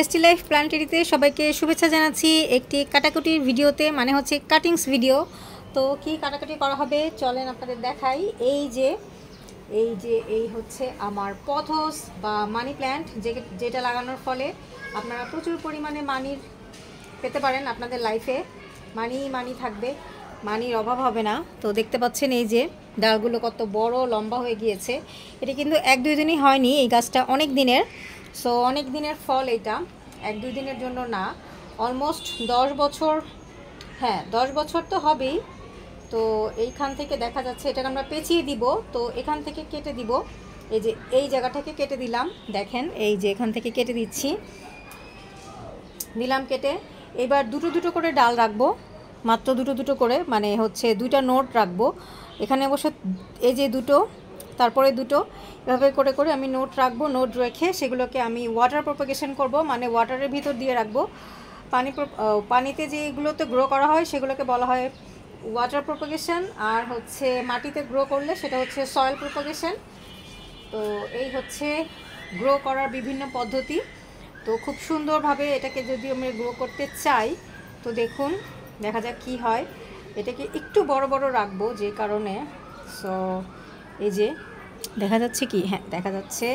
Tasty life প্ল্যান্টেরিতে সবাইকে শুভেচ্ছা জানাচ্ছি একটি কাটাকুটির ভিডিওতে, মানে হচ্ছে কাটিংস ভিডিও। তো কি কাটাকুটি করা হবে চলেন আপনাদের দেখাই। এই হচ্ছে আমার পথস বা মানি প্ল্যান্ট, যেটা লাগানোর ফলে আপনারা প্রচুর পরিমাণে মানির পেতে পারেন। আপনাদের লাইফে মানি থাকবে, মানির অভাব হবে না। তো দেখতে পাচ্ছেন এই যে ডালগুলো কত বড় লম্বা হয়ে গিয়েছে। এটা কিন্তু 1-2 দিনই হয়নি, এই গাছটা অনেক দিনের। সো অনেক দিনের ফল, এটা 1-2 দিনের জন্য না, অলমোস্ট 10 বছর, হ্যাঁ 10 বছর তো হবেই। তো এইখান থেকে দেখা যাচ্ছে এটাকে আমরা পেঁচিয়ে দিব, তো এখান থেকে কেটে দিব। এই যে এই জায়গাটাকে কেটে দিলাম, দেখেন এই যে এখান থেকে কেটে দিলাম কেটে। এবার দুটো করে ডাল রাখবো, মাত্র দুটো করে, মানে হচ্ছে 2টা নোট রাখবো এখানে। অবশ্য এই যে দুটো, তারপরে দুটো, এভাবে করে আমি নোট রাখবো। নোট রেখে সেগুলোকে আমি ওয়াটার প্রপাগেশন করব, মানে ওয়াটারের ভিতর দিয়ে রাখবো। পানিতে যেগুলোতে গ্রো করা হয় সেগুলোকে বলা হয় ওয়াটার প্রপাগেশন, আর হচ্ছে মাটিতে গ্রো করলে সেটা হচ্ছে সয়েল প্রপাগেশন। তো এই হচ্ছে গ্রো করার বিভিন্ন পদ্ধতি। তো খুব সুন্দরভাবে এটাকে যদি আমরা গ্রো করতে চাই, তো দেখুন দেখা যাক কি হয়। এটাকে একটু বড় রাখবো যে কারণে, সো এই যে দেখা যাচ্ছে কি, হ্যাঁ দেখা যাচ্ছে।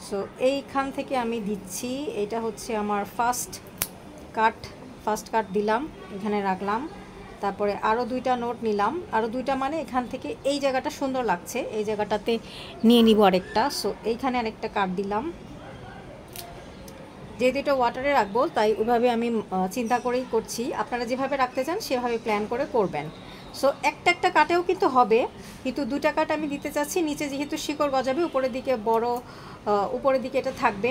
সো এইখান থেকে আমি দিচ্ছি, এটা হচ্ছে আমার ফার্স্ট কাট দিলাম, এখানে রাখলাম। তারপরে আরও 2টা নোট নিলাম, আরও 2টা মানে এখান থেকে এই জায়গাটা সুন্দর লাগছে, এই জায়গাটাতে নিয়ে নিব আরেকটা। সো এইখানে আরেকটা কাট দিলাম। যেহেতু এটা ওয়াটারে রাখবো তাই ওইভাবে আমি চিন্তা করেই করছি। আপনারা যেভাবে রাখতে চান সেভাবে প্ল্যান করে করবেন। সো একটা কাটেও কিন্তু হবে, কিন্তু 2টা কাট আমি দিতে চাচ্ছি। নিচে যেহেতু শিকড় গজাবে, উপরের দিকে উপরের দিকে এটা থাকবে।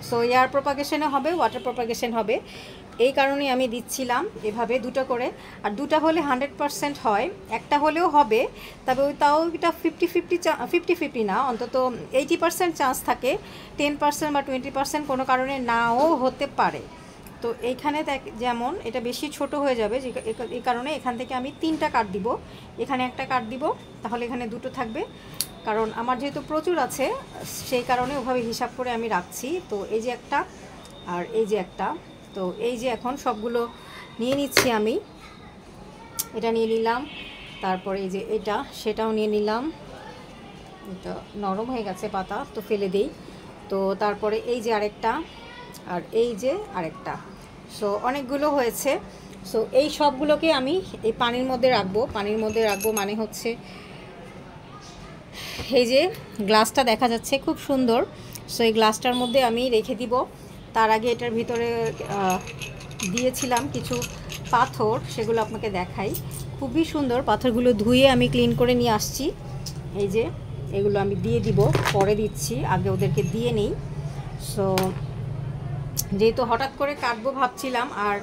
সো এয়ার প্রপাগেশনে হবে, ওয়াটার প্রপাগেশন হবে, এই কারণেই আমি দিচ্ছিলাম এভাবে 2টা করে। আর 2টা হলে 100% হয়, একটা হলেও হবে, তবে তাও এটা 50-50 না, অন্তত 80% চান্স থাকে। 10% বা 20% কোনো কারণে নাও হতে পারে। তো এইখানে যেমন এটা বেশি ছোট হয়ে যাবে, এই কারণে এখান থেকে আমি 3টা কাট দিব, এখানে একটা কাট দিব, তাহলে এখানে 2টো থাকবে। কারণ আমার যেহেতু প্রচুর আছে সেই কারণে ওভাবে হিসাব করে আমি রাখছি। তো এই যে একটা, আর এই যে একটা। তো এই যে এখন সবগুলো নিয়ে নিচ্ছি আমি, এটা নিয়ে নিলাম, তারপরে এই যে এটা সেটাও নিয়ে নিলাম। এটা নরম হয়ে গেছে পাতা, তো ফেলে দিই। তো তারপরে এই যে আরেকটা, আর এই যে আরেকটা। সো অনেকগুলো হয়েছে। সো এই সবগুলোকে আমি এই পানির মধ্যে রাখবো, মানে হচ্ছে এই যে গ্লাসটা দেখা যাচ্ছে খুব সুন্দর। সো এই গ্লাসটার মধ্যে আমি রেখে দিব। তার আগে এটার ভিতরে দিয়েছিলাম কিছু পাথর, সেগুলো আপনাকে দেখাই। খুবই সুন্দর পাথরগুলো, ধুয়ে আমি ক্লিন করে নিয়ে আসছি। এই যে এগুলো আমি দিয়ে দিব, পরে দিচ্ছি, আগে ওদেরকে দিয়ে নেই। সো যেহেতু হঠাৎ করে কাটবো ভাবছিলাম, আর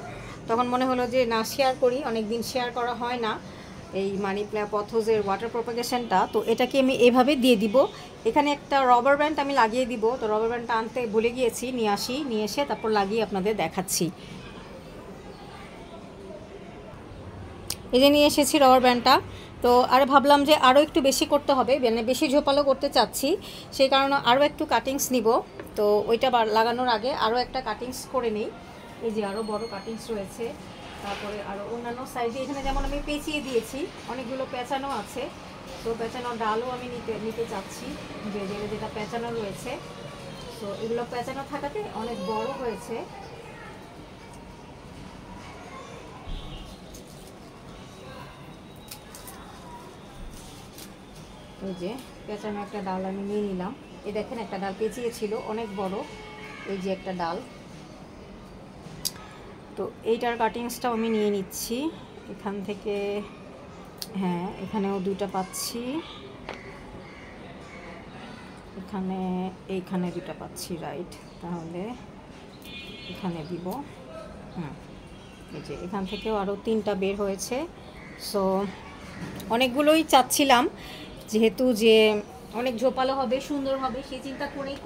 তখন মনে হলো যে না শেয়ার করি, অনেক দিন শেয়ার করা হয় না এই মানি পথসের ওয়াটার প্রপাগেশনটা। তো এটাকে আমি এভাবে দিয়ে দিব। এখানে একটা রবার ব্যান্ড আমি লাগিয়ে দিব। তো রবার ব্যান্ডটা আনতে ভুলে গিয়েছি, নিয়ে এসে তারপর লাগিয়ে আপনাদের দেখাচ্ছি। এই যে নিয়ে এসেছি রবার ব্যান্ডটা। তো আরে ভাবলাম যে আরও একটু বেশি করতে হবে, মানে বেশি ঝোপালো করতে চাচ্ছি, সেই কারণে আরও একটু কাটিংস নিব। তো ওইটা লাগানোর আগে আরও একটা কাটিংস করে নিই। এই যে আরও বড় কাটিংস রয়েছে, তারপরে আরও অন্যান্য সাইজে এখানে যেমন আমি পেঁচিয়ে দিয়েছি, অনেকগুলো পেঁচানো আছে। তো পেঁচানো ডালও আমি নিতে চাচ্ছি, যেটা পেঁচানো রয়েছে। তো এগুলো পেঁচানো থাকাতে অনেক বড় হয়েছে। এই যে পেঁচানো একটা ডাল আমি নিয়ে নিলাম। এই দেখেন একটা ডাল পেঁচিয়েছিল, অনেক বড়। এই যে একটা ডাল। তো এইটার কাটিংসটাও আমি নিয়ে নিচ্ছি এখান থেকে। হ্যাঁ এখানেও 2টা পাচ্ছি, এইখানে 2টা পাচ্ছি, রাইট। তাহলে এখানে দিব। এই যে এখান থেকেও আরও 3টা বের হয়েছে। সো অনেকগুলোই চাচ্ছিলাম, যেহেতু যে অনেক ঝোপালো হবে, সুন্দর হবে, সেই চিন্তা করেই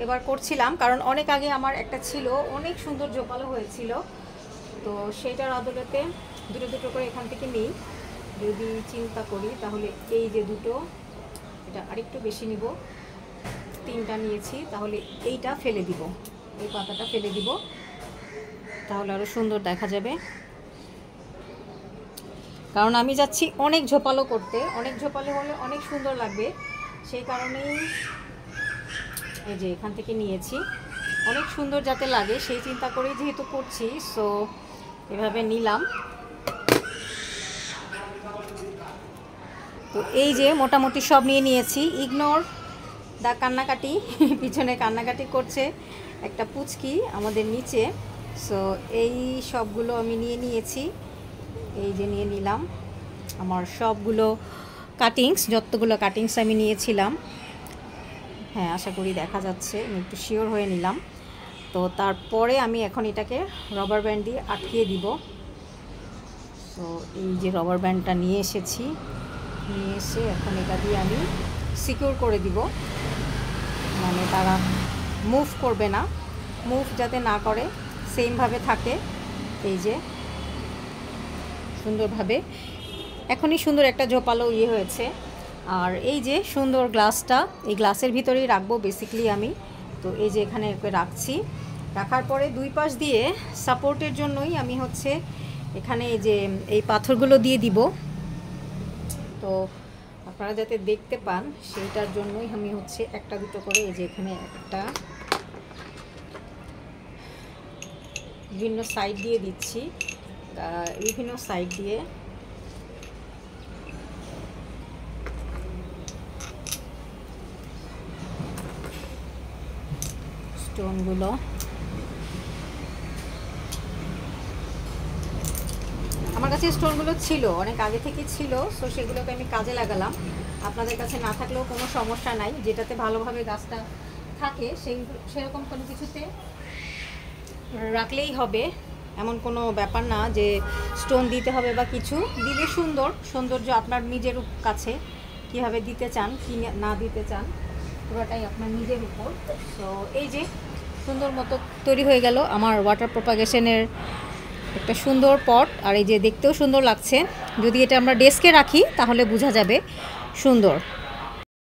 এবার করছিলাম। কারণ অনেক আগে আমার একটা ছিল, অনেক সুন্দর ঝোপালো হয়েছিল। তো সেইটার আদলেতে 2টো করে এখান থেকে নিই। যদি চিন্তা করি তাহলে এই যে 2টো, এটা আরেকটু বেশি নিব, 3টা নিয়েছি, তাহলে এইটা ফেলে দিব। এই পাতাটা ফেলে দিব, তাহলে আরও সুন্দর দেখা যাবে। কারণ আমি যাচ্ছি অনেক ঝোপালো করতে, অনেক ঝোপালো হলে অনেক সুন্দর লাগবে, সেই কারণেই এই যে এখান থেকে নিয়েছি, অনেক সুন্দর যাতে লাগে সেই চিন্তা করেই যেহেতু করছি, সো এভাবে নিলাম। তো এই যে মোটামুটি সব নিয়ে নিয়েছি। ইগনোর দা কান্নাকাটি, পিছনে কান্নাকাটি করছে একটা পুচকি আমাদের নিচে। সো এই সবগুলো আমি নিয়ে নিয়েছি, এই যে নিয়ে নিলাম আমার সবগুলো কাটিংস, যতগুলো কাটিংস আমি নিয়েছিলাম। হ্যাঁ, আশা করি দেখা যাচ্ছে, আমি একটু শিওর হয়ে নিলাম। তো তারপরে আমি এখন এটাকে রবার ব্যান্ড দিয়ে আটকিয়ে দিব। তো এই যে রবার ব্যান্ডটা নিয়ে এসেছি, নিয়ে এসে এখন এটা দিয়ে আমি সিকিউর করে দিব, মানে তারা মুভ করবে না, মুভ যাতে না করে, সেমভাবে থাকে। এই যে সুন্দরভাবে এখনই সুন্দর একটা ঝোপালো হয়েছে। আর এই যে সুন্দর গ্লাসটা, এই গ্লাসের ভিতরেই রাখবো বেসিক্যালি আমি। তো এই যে এখানে রাখছি, রাখার পরে দুই পাশ দিয়ে সাপোর্টের জন্যই আমি হচ্ছে এখানে এই যে এই পাথরগুলো দিয়ে দিব। তো আপনারা যাতে দেখতে পান সেইটার জন্যই আমি হচ্ছে একটা দুটো করে এই যে এখানে একটা বিভিন্ন সাইড দিয়ে দিচ্ছি, বিভিন্ন সাইড দিয়ে। স্টোনগুলো আমার কাছে স্টোনগুলো ছিল, অনেক আগে থেকে ছিল, সো সেগুলোকে আমি কাজে লাগালাম। আপনাদের কাছে না থাকলেও কোনো সমস্যা নাই, যেটাতে ভালোভাবে গাছটা থাকে সেরকম কোনো কিছুতে রাখলেই হবে। এমন কোনো ব্যাপার না যে স্টোন দিতে হবে বা কিছু, দিলে সৌন্দর্য আপনার নিজের কাছে কীভাবে দিতে চান কি না দিতে চান পুরোটাই আপনার নিজের উপর। তো এই যে সুন্দর মতো তৈরি হয়ে গেল আমার ওয়াটার প্রপাগেশনের একটা সুন্দর পট। আর এই যে দেখতেও সুন্দর লাগছে, যদি এটা আমরা ডেস্কে রাখি তাহলে বোঝা যাবে সুন্দর।